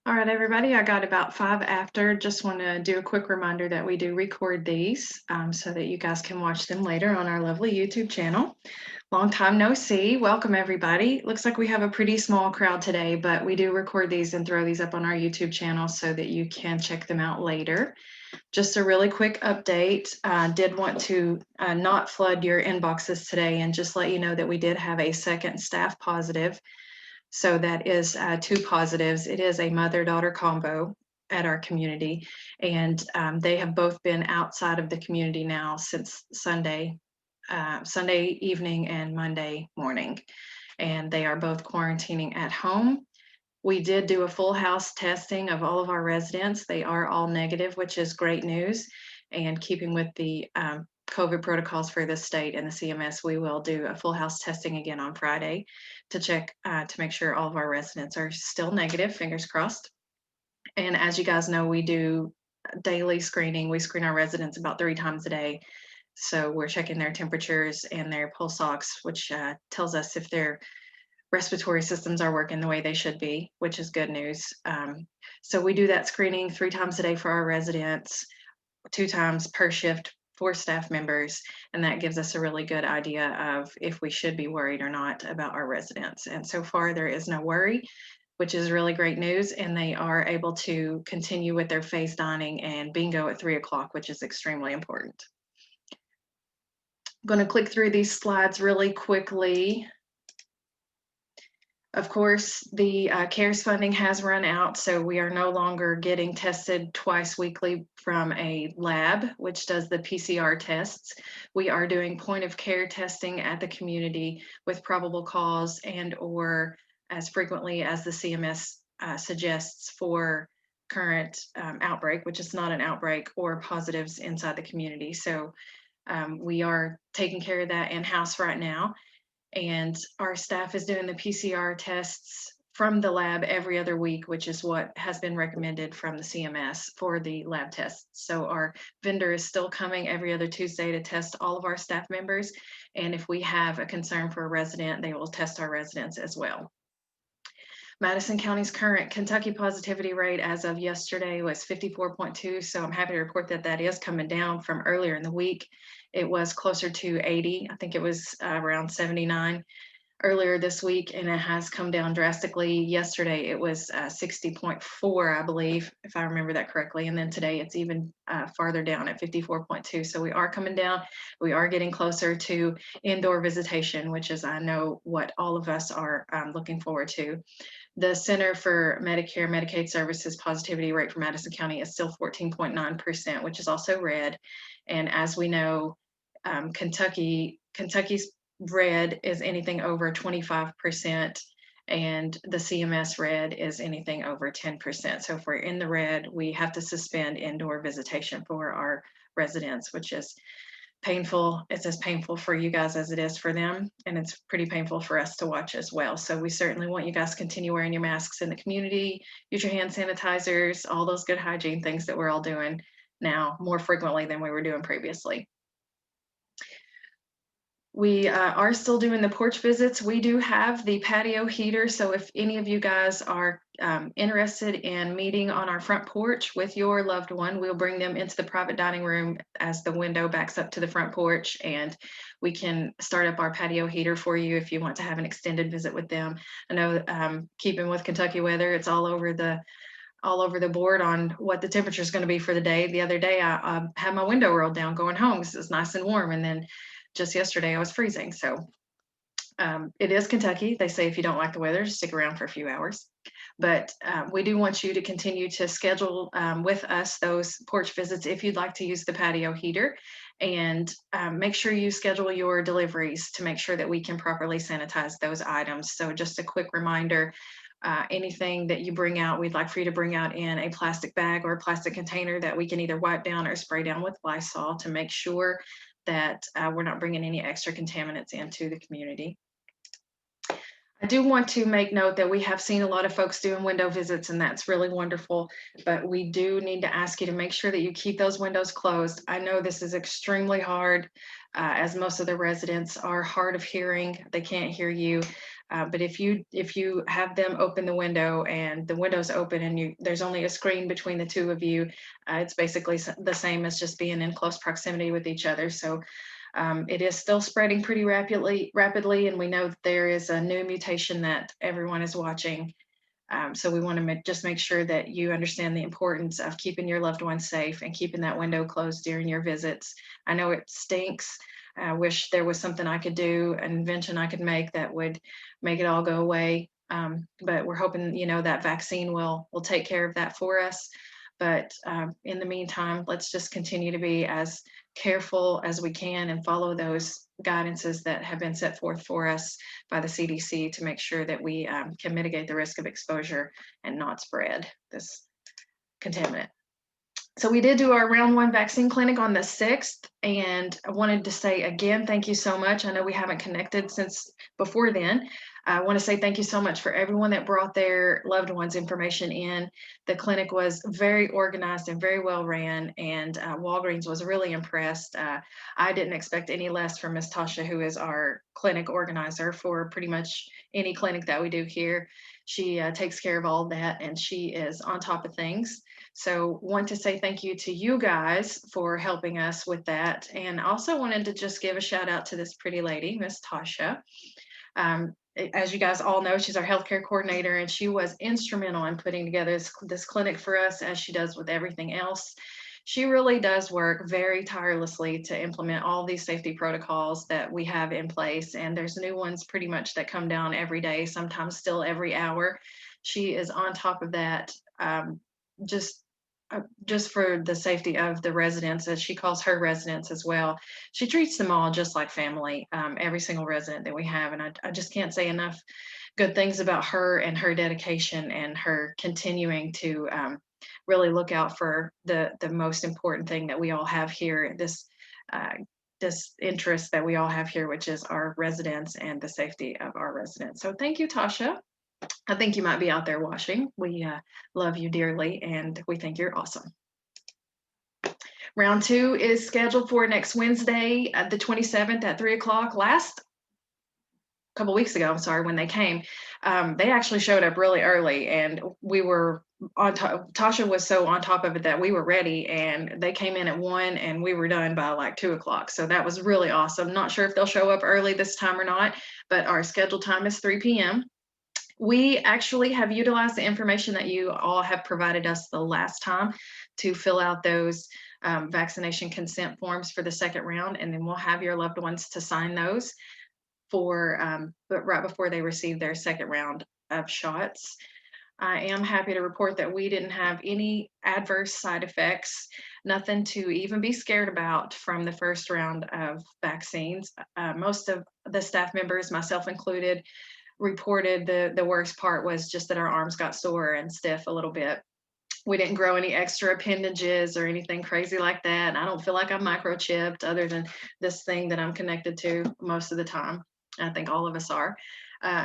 All right, everybody, I got about 5 after. Just want to do a quick reminder that we do record these so that you guys can watch them later on our lovely YouTube channel. Long time no see. Welcome, everybody. Looks like we have a pretty small crowd today, but we do record these and throw these up on our YouTube channel so that you can check them out later. Just a really quick update. Did want to not flood your inboxes today and just let you know that we did have a second staff positive. So that is two positives. It is a mother-daughter combo at our community, and they have both been outside of the community now since Sunday evening and Monday morning, and they are both quarantining at home. We did do a full house testing of all of our residents. They are all negative, which is great news. And keeping with the COVID protocols for the state and the CMS, we will do a full house testing again on Friday to check to make sure all of our residents are still negative, fingers crossed. And as you guys know, we do daily screening. We screen our residents about 3 times a day. So we're checking their temperatures and their pulse ox, which tells us if their respiratory systems are working the way they should be, which is good news. So we do that screening 3 times a day for our residents, 2 times per shift for staff members, and that gives us a really good idea of if we should be worried or not about our residents. And so far, there is no worry, which is really great news, and they are able to continue with their phase dining and bingo at 3 o'clock, which is extremely important. I'm going to click through these slides really quickly. Of course, the CARES funding has run out, so we are no longer getting tested twice weekly from a lab, which does the PCR tests. We are doing point of care testing at the community with probable cause and or as frequently as the CMS suggests for current outbreak, which is not an outbreak, or positives inside the community. So we are taking care of that in-house right now. And our staff is doing the PCR tests from the lab every other week, which is what has been recommended from the CMS for the lab tests. So our vendor is still coming every other Tuesday to test all of our staff members. And if we have a concern for a resident, they will test our residents as well. Madison County's current Kentucky positivity rate as of yesterday was 54.2. So I'm happy to report that that is coming down from earlier in the week. It was closer to 80. I think it was around 79 earlier this week, and it has come down drastically. Yesterday, it was 60.4, I believe, if I remember that correctly. And then today, it's even farther down at 54.2. So we are coming down. We are getting closer to indoor visitation, which is, I know, what all of us are looking forward to. The Center for Medicare Medicaid Services positivity rate for Madison County is still 14.9%, which is also red. And as we know, Kentucky's red is anything over 25%, and the CMS red is anything over 10%. So if we're in the red, we have to suspend indoor visitation for our residents, which is painful. It's as painful for you guys as it is for them, and it's pretty painful for us to watch as well. So we certainly want you guys to continue wearing your masks in the community, use your hand sanitizers, all those good hygiene things that we're all doing now more frequently than we were doing previously. We are still doing the porch visits. We do have the patio heater. So if any of you guys are interested in meeting on our front porch with your loved one, we'll bring them into the private dining room as the window backs up to the front porch, and we can start up our patio heater for you if you want to have an extended visit with them. I know keeping with Kentucky weather, it's all over the board on what the temperature is going to be for the day. The other day, I had my window rolled down going home because it's nice and warm, and then just yesterday I was freezing. So it is Kentucky. They say if you don't like the weather, stick around for a few hours. But we do want you to continue to schedule with us those porch visits if you'd like to use the patio heater, and make sure you schedule your deliveries to make sure that we can properly sanitize those items. So just a quick reminder, anything that you bring out, we'd like for you to bring out in a plastic bag or a plastic container that we can either wipe down or spray down with Lysol to make sure that we're not bringing any extra contaminants into the community. I do want to make note that we have seen a lot of folks doing window visits, and that's really wonderful. But we do need to ask you to make sure that you keep those windows closed. I know this is extremely hard, as most of the residents are hard of hearing; they can't hear you. But if you have them open the window and the window's open and there's only a screen between the two of you, it's basically the same as just being in close proximity with each other. So it is still spreading pretty rapidly, and we know that there is a new mutation that everyone is watching. So we want to just make sure that you understand the importance of keeping your loved ones safe and keeping that window closed during your visits. I know it stinks. I wish there was something I could do, an invention I could make that would make it all go away. But we're hoping, that vaccine will take care of that for us. But in the meantime, let's just continue to be as careful as we can and follow those guidances that have been set forth for us by the CDC to make sure that we can mitigate the risk of exposure and not spread this contaminant. So we did do our round 1 vaccine clinic on the 6th, and I wanted to say again, thank you so much. I know we haven't connected since before then. I want to say thank you so much for everyone that brought their loved ones information in. The clinic was very organized and very well ran, and Walgreens was really impressed. I didn't expect any less from Miss Tasha, who is our clinic organizer for pretty much any clinic that we do here. She takes care of all that, and she is on top of things. So want to say thank you to you guys for helping us with that. And also wanted to just give a shout out to this pretty lady, Miss Tasha. As you guys all know, she's our healthcare coordinator, and she was instrumental in putting together this clinic for us, as she does with everything else. She really does work very tirelessly to implement all these safety protocols that we have in place. And there's new ones pretty much that come down every day, sometimes still every hour. She is on top of that. Just just for the safety of the residents, as she calls her residents as well. She treats them all just like family, every single resident that we have. And I just can't say enough good things about her and her dedication and her continuing to really look out for the most important thing that we all have here, uh, this interest that we all have here, which is our residents and the safety of our residents. So thank you, Tasha. I think you might be out there watching. We love you dearly, and we think you're awesome. Round 2 is scheduled for next Wednesday, the 27th at 3 o'clock. Last couple weeks ago, I'm sorry, when they came, they actually showed up really early, and we were on top. Tasha was so on top of it that we were ready, and they came in at 1 and we were done by like 2 o'clock. So that was really awesome. Not sure if they'll show up early this time or not, but our scheduled time is 3 p.m. We actually have utilized the information that you all have provided us the last time to fill out those vaccination consent forms for the second round, and then we'll have your loved ones to sign those but right before they receive their second round of shots. I am happy to report that we didn't have any adverse side effects, nothing to even be scared about from the first round of vaccines. Most of the staff members, myself included, reported the worst part was just that our arms got sore and stiff a little bit. We didn't grow any extra appendages or anything crazy like that. I don't feel like I'm microchipped other than this thing that I'm connected to most of the time. I think all of us are.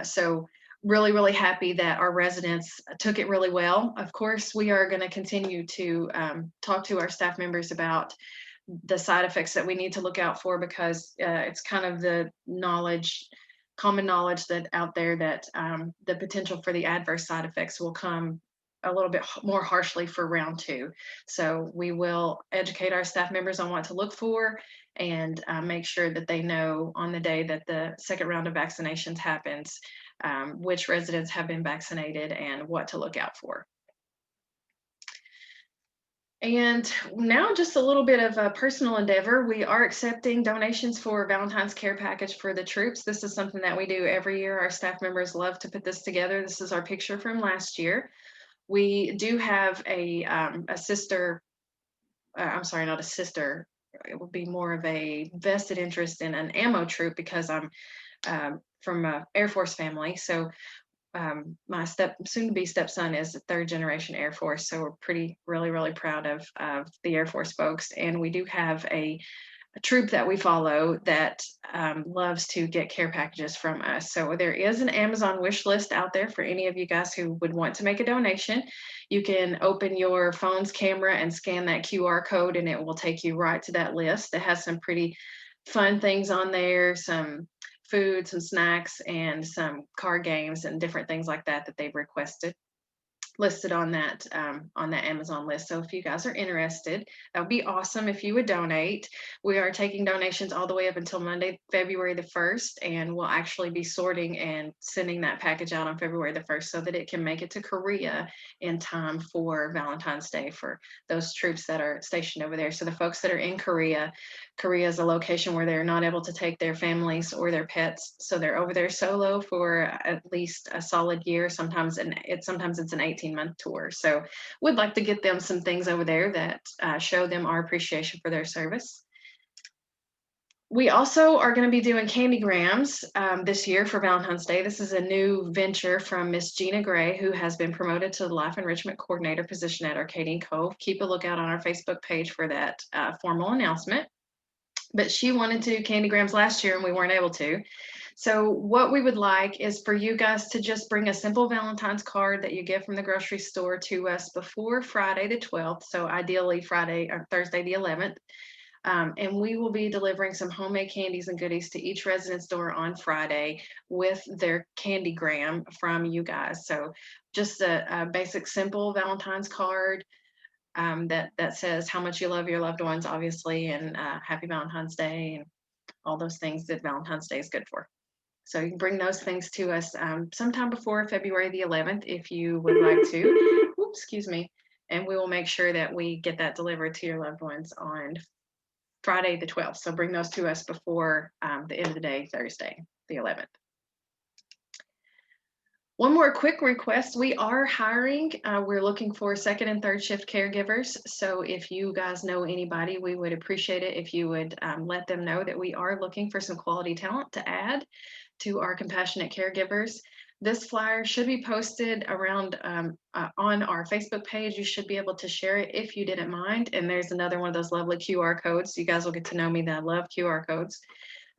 So really, really happy that our residents took it really well. Of course, we are going to continue to talk to our staff members about the side effects that we need to look out for, because it's kind of the common knowledge that out there that the potential for the adverse side effects will come a little bit more harshly for round 2. So we will educate our staff members on what to look for, and make sure that they know on the day that the second round of vaccinations happens, which residents have been vaccinated and what to look out for. And now just a little bit of a personal endeavor. We are accepting donations for Valentine's care package for the troops. This is something that we do every year. Our staff members love to put this together. This is our picture from last year. We do have a sister, I'm sorry, not a sister. It would be more of a vested interest in an ammo troop, because I'm from a Air Force family. So my soon-to-be stepson is a third generation Air Force, so we're really proud of the Air Force folks. And we do have a troop that we follow that loves to get care packages from us. So there is an Amazon wish list out there for any of you guys who would want to make a donation. You can open your phone's camera and scan that QR code, and it will take you right to that list. It has some pretty fun things on there, some food, some snacks, and some card games and different things like that that they've requested, listed on that Amazon list. So if you guys are interested, that would be awesome if you would donate. We are taking donations all the way up until Monday, February the 1st, and we'll actually be sorting and sending that package out on February the 1st so that it can make it to Korea in time for Valentine's Day for those troops that are stationed over there. So the folks that are in Korea, Korea is a location where they're not able to take their families or their pets, so they're over there solo for at least a solid year. Sometimes it's an 18-month tour. So we'd like to get them some things over there that show them our appreciation for their service. We also are going to be doing candygrams this year for Valentine's Day. This is a new venture from Miss Gina Gray, who has been promoted to the Life Enrichment Coordinator position at Arcadian Cove. Keep a lookout on our Facebook page for that formal announcement. But she wanted to do candygrams last year and we weren't able to. So what we would like is for you guys to just bring a simple Valentine's card that you get from the grocery store to us before Friday the 12th. So ideally Friday or Thursday the 11th. And we will be delivering some homemade candies and goodies to each residence door on Friday with their candygram from you guys. So just a basic, simple Valentine's card that says how much you love your loved ones, obviously, and happy Valentine's Day and all those things that Valentine's Day is good for. So you can bring those things to us sometime before February the 11th if you would like to. Oops, excuse me. And we will make sure that we get that delivered to your loved ones on Friday the 12th. So bring those to us before the end of the day, Thursday the 11th. One more quick request. We are hiring. We're looking for second and third shift caregivers. So if you guys know anybody, we would appreciate it if you would let them know that we are looking for some quality talent to add to our compassionate caregivers. This flyer should be posted around on our Facebook page. You should be able to share it if you didn't mind. And there's another one of those lovely QR codes. You guys will get to know me that I love QR codes.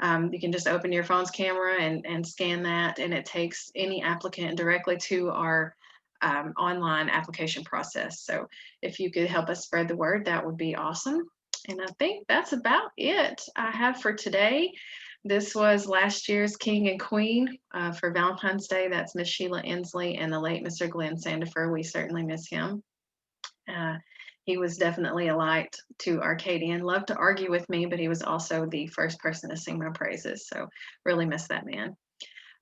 You can just open your phone's camera and scan that, and it takes any applicant directly to our online application process. So if you could help us spread the word, that would be awesome. And I think that's about it I have for today. This was last year's King and Queen for Valentine's Day. That's Miss Sheila Inslee and the late Mr. Glenn Sandifer. We certainly miss him. He was definitely a light to Arcadian. Loved to argue with me, but he was also the first person to sing my praises. So really miss that man.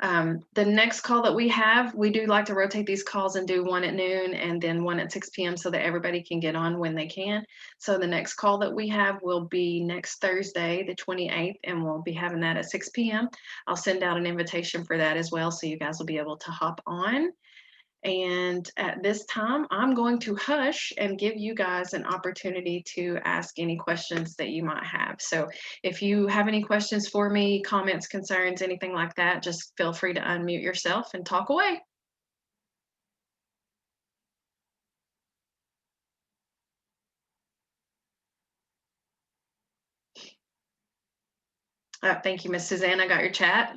The next call that we have, we do like to rotate these calls and do one at noon and then one at 6 p.m. so that everybody can get on when they can. So the next call that we have will be next Thursday, the 28th, and we'll be having that at 6 p.m. I'll send out an invitation for that as well, so you guys will be able to hop on. And at this time, I'm going to hush and give you guys an opportunity to ask any questions that you might have. So if you have any questions for me, comments, concerns, anything like that, just feel free to unmute yourself and talk away. Thank you, Miss Suzanne. I got your chat.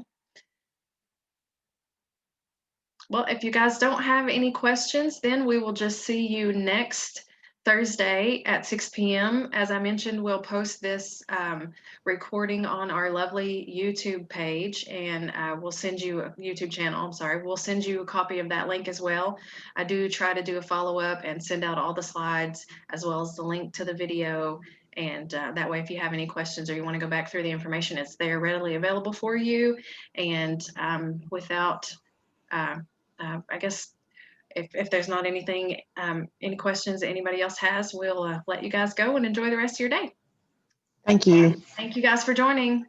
Well, if you guys don't have any questions, then we will just see you next Thursday at 6 p.m. As I mentioned, we'll post this recording on our lovely YouTube page, and we'll send you a YouTube channel. I'm sorry, we'll send you a copy of that link as well. I do try to do a follow-up and send out all the slides as well as the link to the video. And that way, if you have any questions or you want to go back through the information, it's there readily available for you. And without I guess if there's not anything, any questions that anybody else has, we'll let you guys go and enjoy the rest of your day. Thank you. Thank you guys for joining.